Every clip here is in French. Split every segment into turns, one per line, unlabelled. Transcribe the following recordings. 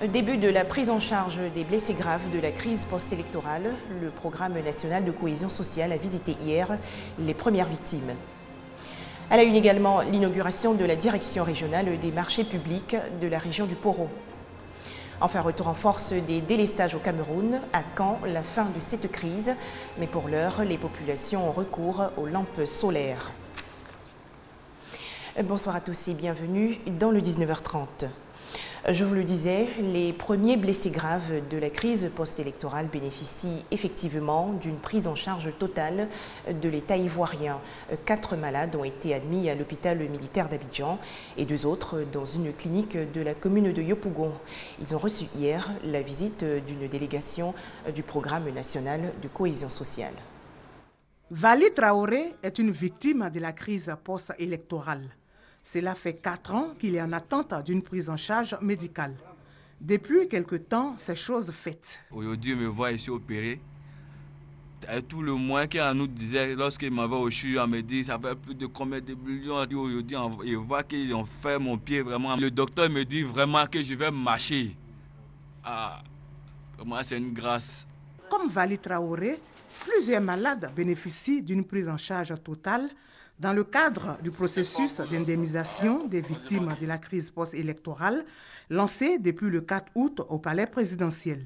Début de la prise en charge des blessés graves de la crise post-électorale, le programme national de cohésion sociale a visité hier les premières victimes. Elle a eu également l'inauguration de la direction régionale des marchés publics de la région du Poro. Enfin, retour en force des délestages au Cameroun. À quand la fin de cette crise? Mais pour l'heure, les populations ont recours aux lampes solaires. Bonsoir à tous et bienvenue dans le 19h30. Je vous le disais, les premiers blessés graves de la crise post-électorale bénéficient effectivement d'une prise en charge totale de l'État ivoirien. 4 malades ont été admis à l'hôpital militaire d'Abidjan et 2 autres dans une clinique de la commune de Yopougon. Ils ont reçu hier la visite d'une délégation du programme national de cohésion sociale.
Vali Traoré est une victime de la crise post-électorale. Cela fait 4 ans qu'il est en attente d'une prise en charge médicale. Depuis quelque temps, c'est chose faite.
Aujourd'hui, me voit ici opéré. Tout le mois qu'on nous disait, lorsqu'il m'avait au CHU, on me dit ça fait plus de combien de millions. Aujourd'hui, il voit qu'ils ont fait mon pied vraiment. Le docteur me dit vraiment que je vais marcher. Pour moi, c'est une grâce.
Comme Vali Traoré, plusieurs malades bénéficient d'une prise en charge totale dans le cadre du processus d'indemnisation des victimes de la crise post-électorale lancé depuis le 4 août au palais présidentiel.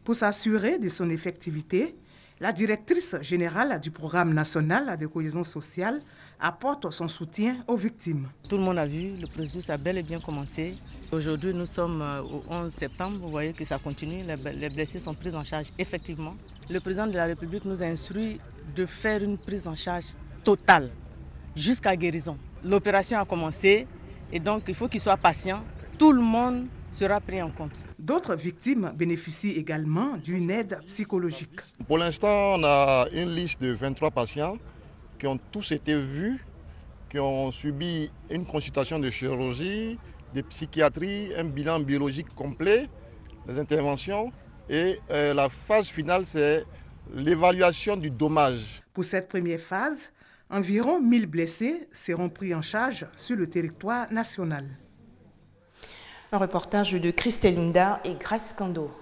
Pour s'assurer de son effectivité, la directrice générale du programme national de cohésion sociale apporte son soutien aux victimes.
Tout le monde a vu, le processus a bel et bien commencé. Aujourd'hui, nous sommes au 11 septembre, vous voyez que ça continue, les blessés sont pris en charge effectivement. Le président de la République nous a instruit de faire une prise en charge totale jusqu'à guérison. L'opération a commencé et donc il faut qu'il soit patient. Tout le monde sera pris en compte.
D'autres victimes bénéficient également d'une aide psychologique.
Pour l'instant, on a une liste de 23 patients qui ont tous été vus, qui ont subi une consultation de chirurgie, de psychiatrie, un bilan biologique complet, des interventions. Et la phase finale, c'est l'évaluation du dommage.
Pour cette première phase, environ 1000 blessés seront pris en charge sur le territoire national.
Un reportage de Christelle Nda et Grace Kando.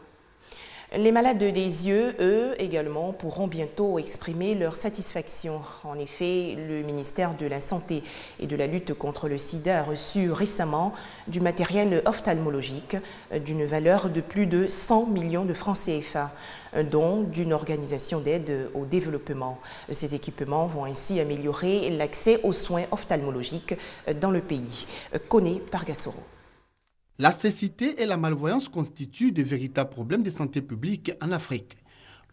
Les malades des yeux, eux, également, pourront bientôt exprimer leur satisfaction. En effet, le ministère de la Santé et de la lutte contre le sida a reçu récemment du matériel ophtalmologique d'une valeur de plus de 100 millions de francs CFA, dont d'une organisation d'aide au développement. Ces équipements vont ainsi améliorer l'accès aux soins ophtalmologiques dans le pays. Koné Pargassoro.
La cécité et la malvoyance constituent de véritables problèmes de santé publique en Afrique.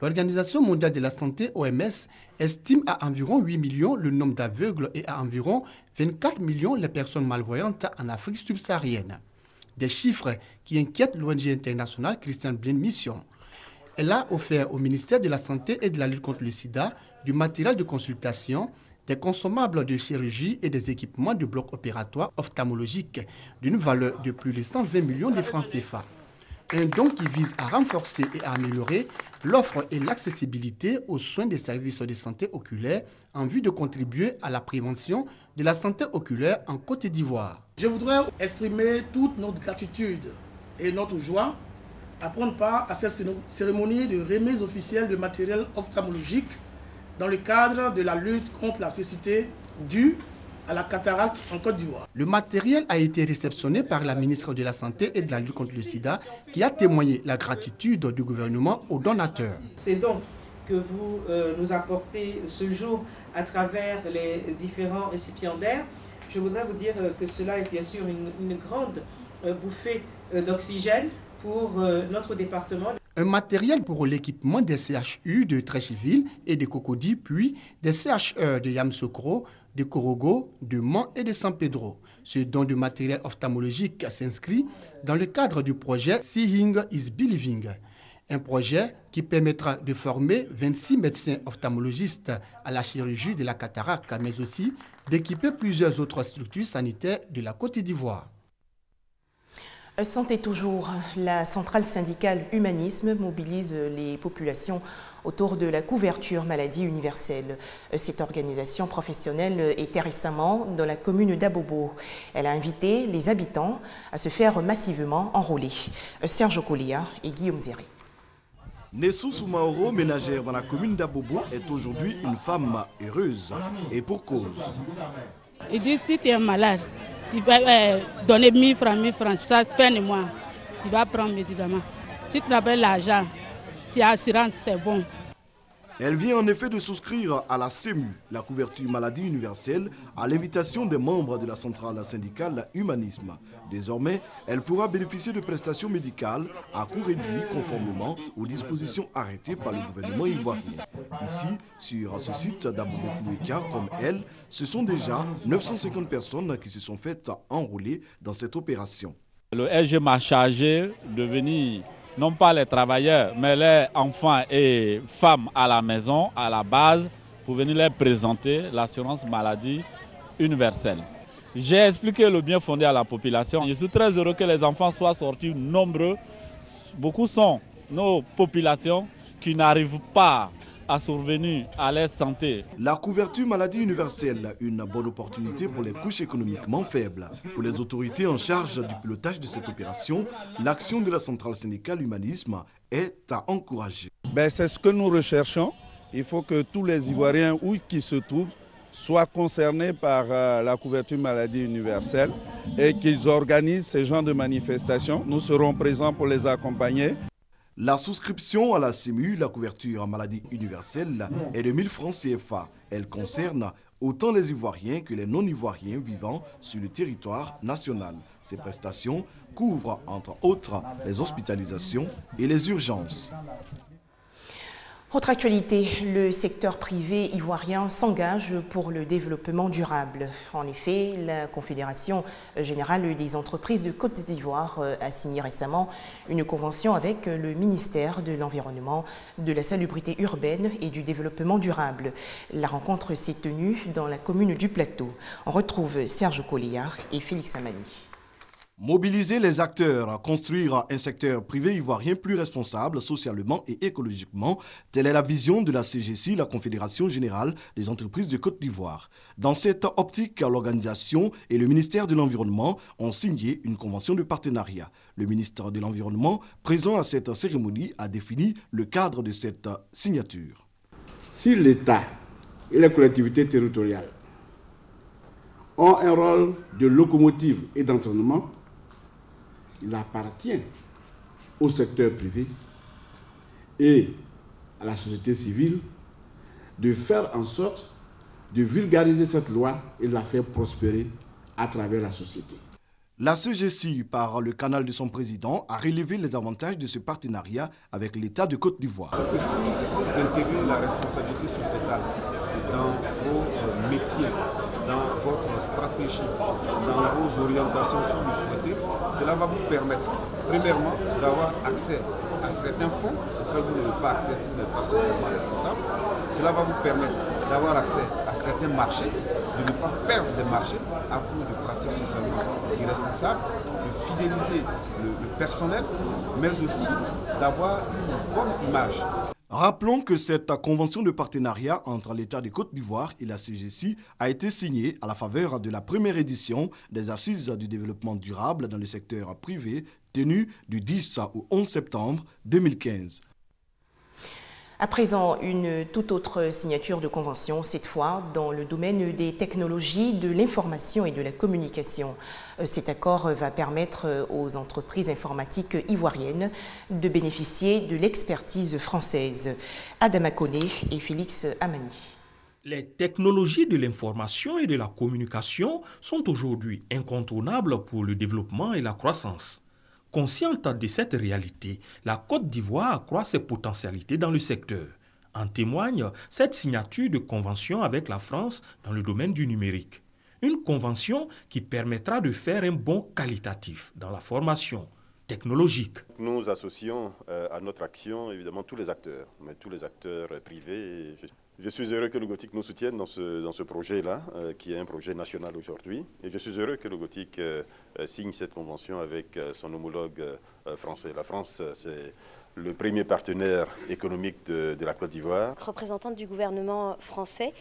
L'Organisation mondiale de la santé, OMS, estime à environ 8 millions le nombre d'aveugles et à environ 24 millions les personnes malvoyantes en Afrique subsaharienne. Des chiffres qui inquiètent l'ONG internationale Christian Blind Mission. Elle a offert au ministère de la Santé et de la lutte contre le sida du matériel de consultation, des consommables de chirurgie et des équipements de bloc opératoire ophtalmologique d'une valeur de plus de 120 millions de francs CFA. Un don qui vise à renforcer et à améliorer l'offre et l'accessibilité aux soins des services de santé oculaire en vue de contribuer à la prévention de la santé oculaire en Côte d'Ivoire.
Je voudrais exprimer toute notre gratitude et notre joie à prendre part à cette cérémonie de remise officielle de matériel ophtalmologique dans le cadre de la lutte contre la cécité due à la cataracte en Côte d'Ivoire.
Le matériel a été réceptionné par la ministre de la Santé et de la lutte contre le sida qui a témoigné la gratitude du gouvernement aux donateurs.
C'est donc que vous nous apportez ce jour à travers les différents récipiendaires. Je voudrais vous dire que cela est bien sûr une grande bouffée d'oxygène pour notre département.
Un matériel pour l'équipement des CHU de Trécheville et de Cocody, puis des CHE de Yamoussoukro, de Korogo, de Mans et de San Pedro. Ce don de matériel ophtalmologique s'inscrit dans le cadre du projet Seeing is Believing, un projet qui permettra de former 26 médecins ophtalmologistes à la chirurgie de la cataracte, mais aussi d'équiper plusieurs autres structures sanitaires de la Côte d'Ivoire.
Santé toujours, la centrale syndicale Humanisme mobilise les populations autour de la couverture maladie universelle. Cette organisation professionnelle était récemment dans la commune d'Abobo. Elle a invité les habitants à se faire massivement enrôler. Serge Kolia et Guillaume Zéré.
Nessou Soumaoro, ménagère dans la commune d'Abobo, est aujourd'hui une femme heureuse et pour cause.
Il dit si tu es malade, tu vas donner 1000 francs, ça fait de moi. Tu vas prendre médicaments. Si tu n'as pas l'argent, tu as assurance, c'est bon.
Elle vient en effet de souscrire à la CEMU, la couverture maladie universelle, à l'invitation des membres de la centrale syndicale Humanisme. Désormais, elle pourra bénéficier de prestations médicales à coût réduit conformément aux dispositions arrêtées par le gouvernement ivoirien. Ici, sur ce site d'Abobo-Kouéka, comme elle, ce sont déjà 950 personnes qui se sont faites enrôler dans cette opération.
Le SG m'a chargé de venir, non pas les travailleurs, mais les enfants et femmes à la maison, à la base, pour venir leur présenter l'assurance maladie universelle. J'ai expliqué le bien fondé à la population. Je suis très heureux que les enfants soient sortis nombreux. Beaucoup sont nos populations qui n'arrivent pas à survenir à leur santé.
La couverture maladie universelle, une bonne opportunité pour les couches économiquement faibles. Pour les autorités en charge du pilotage de cette opération, l'action de la centrale syndicale Humanisme est à encourager.
C'est ce que nous recherchons. Il faut que tous les Ivoiriens où qu'ils se trouvent soient concernés par la couverture maladie universelle et qu'ils organisent ce genre de manifestations. Nous serons présents pour les accompagner.
La souscription à la CEMU, la couverture maladie universelle, est de 1000 francs CFA. Elle concerne autant les Ivoiriens que les non-Ivoiriens vivant sur le territoire national. Ces prestations couvrent entre autres les hospitalisations et les urgences.
Autre actualité, le secteur privé ivoirien s'engage pour le développement durable. En effet, la Confédération générale des entreprises de Côte d'Ivoire a signé récemment une convention avec le ministère de l'Environnement, de la Salubrité urbaine et du Développement durable. La rencontre s'est tenue dans la commune du Plateau. On retrouve Serge Kolia et Félix Amani.
Mobiliser les acteurs, construire un secteur privé ivoirien plus responsable socialement et écologiquement, telle est la vision de la CGC, la Confédération générale des entreprises de Côte d'Ivoire. Dans cette optique, l'organisation et le ministère de l'Environnement ont signé une convention de partenariat. Le ministre de l'Environnement, présent à cette cérémonie, a défini le cadre de cette signature.
Si l'État et les collectivités territoriales ont un rôle de locomotive et d'entraînement, il appartient au secteur privé et à la société civile de faire en sorte de vulgariser cette loi et de la faire prospérer à travers la société.
La CGC, par le canal de son président, a relevé les avantages de ce partenariat avec l'État de Côte d'Ivoire.
C'est que si vous intégrez la responsabilité sociétale dans vos métiers, dans votre stratégie, dans vos orientations si vous le souhaitez, cela va vous permettre, premièrement, d'avoir accès à certains fonds auxquels vous n'avez pas accès si vous n'êtes pas socialement responsable. Cela va vous permettre d'avoir accès à certains marchés, de ne pas perdre des marchés à cause de pratiques socialement irresponsables, de fidéliser le personnel, mais aussi d'avoir une bonne image.
Rappelons que cette convention de partenariat entre l'État de Côte d'Ivoire et la CGC a été signée à la faveur de la première édition des Assises du développement durable dans le secteur privé, tenue du 10 au 11 septembre 2015.
À présent, une toute autre signature de convention, cette fois dans le domaine des technologies, de l'information et de la communication. Cet accord va permettre aux entreprises informatiques ivoiriennes de bénéficier de l'expertise française. Adama Koné et Félix Amani.
Les technologies de l'information et de la communication sont aujourd'hui incontournables pour le développement et la croissance. Consciente de cette réalité, la Côte d'Ivoire accroît ses potentialités dans le secteur. En témoigne cette signature de convention avec la France dans le domaine du numérique. Une convention qui permettra de faire un bond qualitatif dans la formation technologique.
Nous associons à notre action évidemment tous les acteurs, mais tous les acteurs privés. Je suis heureux que le GOTIC nous soutienne dans ce projet-là, qui est un projet national aujourd'hui. Et je suis heureux que le GOTIC signe cette convention avec son homologue français. La France, c'est le premier partenaire économique de la Côte d'Ivoire.
Représentante du gouvernement français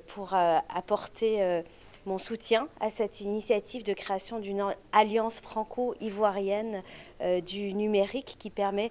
pour apporter mon soutien à cette initiative de création d'une alliance franco-ivoirienne du numérique qui permet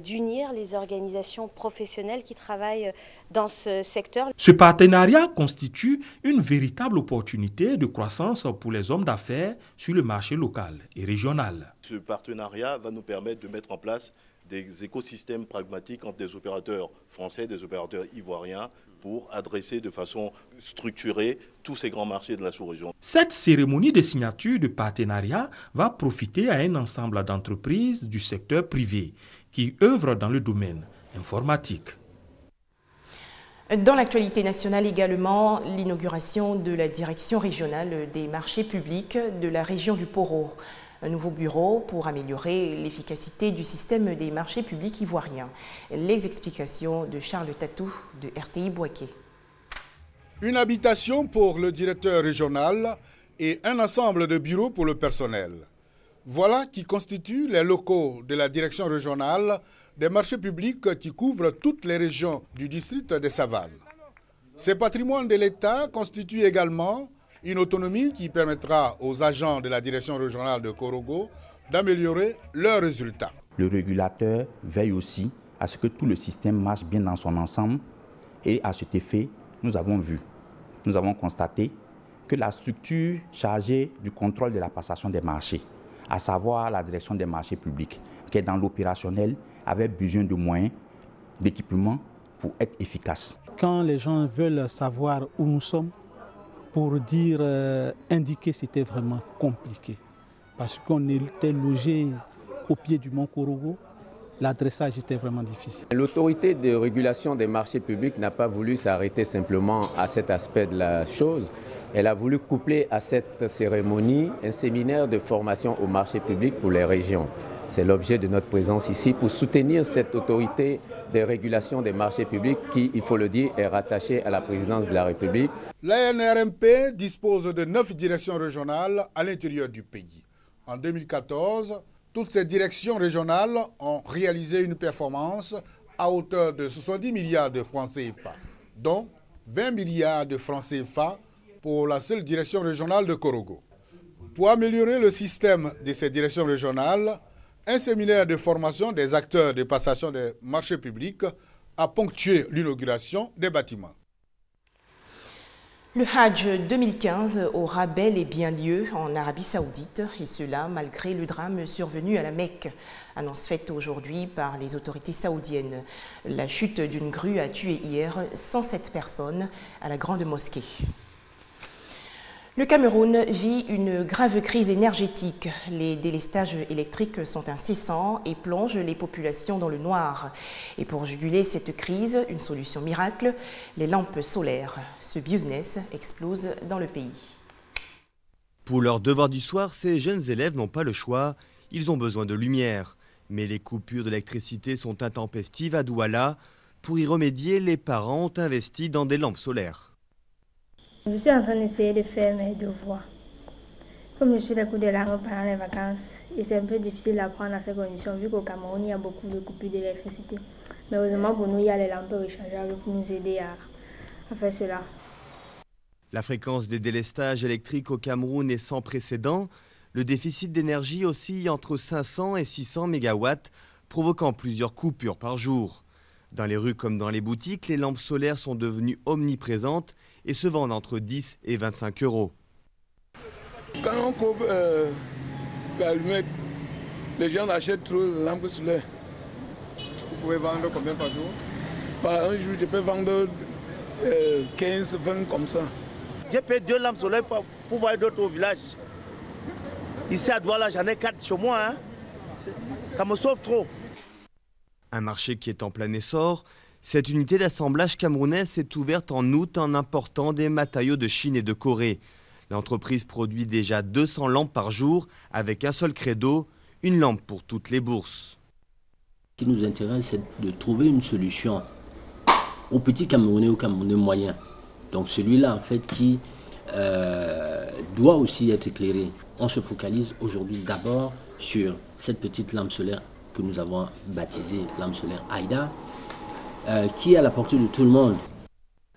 d'unir les organisations professionnelles qui travaillent dans ce secteur.
Ce partenariat constitue une véritable opportunité de croissance pour les hommes d'affaires sur le marché local et régional.
Ce partenariat va nous permettre de mettre en place des écosystèmes pragmatiques entre des opérateurs français et des opérateurs ivoiriens pour adresser de façon structurée tous ces grands marchés de la sous-région.
Cette cérémonie de signature de partenariat va profiter à un ensemble d'entreprises du secteur privé qui œuvrent dans le domaine informatique.
Dans l'actualité nationale également, l'inauguration de la direction régionale des marchés publics de la région du Poro. Un nouveau bureau pour améliorer l'efficacité du système des marchés publics ivoiriens. Les explications de Charles Tatou de RTI Bouaké.
Une habitation pour le directeur régional et un ensemble de bureaux pour le personnel. Voilà qui constituent les locaux de la direction régionale des marchés publics qui couvrent toutes les régions du district des Savanes. Ces patrimoines de l'État constituent également une autonomie qui permettra aux agents de la direction régionale de Korogo d'améliorer leurs résultats.
Le régulateur veille aussi à ce que tout le système marche bien dans son ensemble et à cet effet, nous avons constaté que la structure chargée du contrôle de la passation des marchés, à savoir la direction des marchés publics, qui est dans l'opérationnel, avait besoin de moyens, d'équipements pour être efficace.
Quand les gens veulent savoir où nous sommes, pour indiquer, c'était vraiment compliqué. Parce qu'on était logé au pied du mont Korogo, l'adressage était vraiment difficile.
L'autorité de régulation des marchés publics n'a pas voulu s'arrêter simplement à cet aspect de la chose. Elle a voulu coupler à cette cérémonie un séminaire de formation aux marchés publics pour les régions. C'est l'objet de notre présence ici pour soutenir cette autorité de régulation des marchés publics qui, il faut le dire, est rattachée à la présidence de la République.
L'ANRMP dispose de 9 directions régionales à l'intérieur du pays. En 2014, toutes ces directions régionales ont réalisé une performance à hauteur de 70 milliards de francs CFA, dont 20 milliards de francs CFA pour la seule direction régionale de Korogo. Pour améliorer le système de ces directions régionales, un séminaire de formation des acteurs de passation des marchés publics a ponctué l'inauguration des bâtiments. Le Hajj 2015 aura bel et bien lieu en Arabie Saoudite, et cela malgré le drame survenu à la Mecque. Annonce faite aujourd'hui par les autorités saoudiennes. La chute d'une grue a tué hier 107 personnes à la grande mosquée. Le Cameroun vit une grave crise énergétique. Les délestages électriques sont incessants et plongent les populations dans le noir. Et pour juguler cette crise, une solution miracle, les lampes solaires. Ce business explose dans le pays.
Pour leur devoir du soir, ces jeunes élèves n'ont pas le choix. Ils ont besoin de lumière. Mais les coupures d'électricité sont intempestives à Douala. Pour y remédier, les parents ont investi dans des lampes solaires.
Je suis en train d'essayer de faire mes devoirs. Comme je suis les cours de langue pendant les vacances, et c'est un peu difficile d'apprendre dans ces conditions, vu qu'au Cameroun, il y a beaucoup de coupures d'électricité. Mais heureusement pour nous, il y a les lampes rechargeables pour nous aider à faire cela.
La fréquence des délestages électriques au Cameroun est sans précédent. Le déficit d'énergie oscille entre 500 et 600 mégawatts, provoquant plusieurs coupures par jour. Dans les rues comme dans les boutiques, les lampes solaires sont devenues omniprésentes et se vendent entre 10 et 25 euros.
Quand on coupe l'allumette, les gens achètent trop de lampes solaires.
Vous pouvez vendre combien par jour?
Par un jour, je peux vendre 15, 20 comme ça.
J'ai payé 2 lampes solaires pour voir d'autres au village. Ici à Douala, j'en ai 4 chez moi. Ça me sauve trop.
Un marché qui est en plein essor. Cette unité d'assemblage camerounaise s'est ouverte en août en important des matériaux de Chine et de Corée. L'entreprise produit déjà 200 lampes par jour avec un seul credo, une lampe pour toutes les bourses.
Ce qui nous intéresse, c'est de trouver une solution
aux petits Camerounais, aux Camerounais moyens. Donc celui-là, en fait, qui doit aussi être éclairé. On se focalise aujourd'hui d'abord sur cette petite lampe solaire que nous avons baptisée lampe solaire Aïda, qui est à la portée de tout le monde.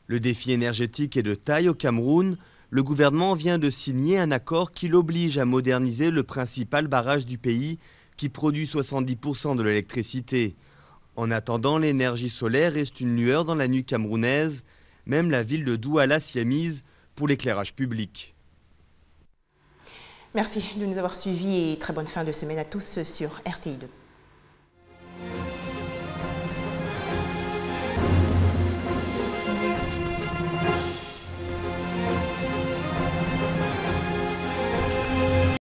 Le défi énergétique est de taille au Cameroun. Le gouvernement vient de signer un accord qui l'oblige à moderniser le principal barrage du pays qui produit 70% de l'électricité. En attendant, l'énergie solaire reste une lueur dans la nuit camerounaise. Même la ville de Douala s'y est mise pour l'éclairage public.
Merci de nous avoir suivis et très bonne fin de semaine à tous sur RTI2.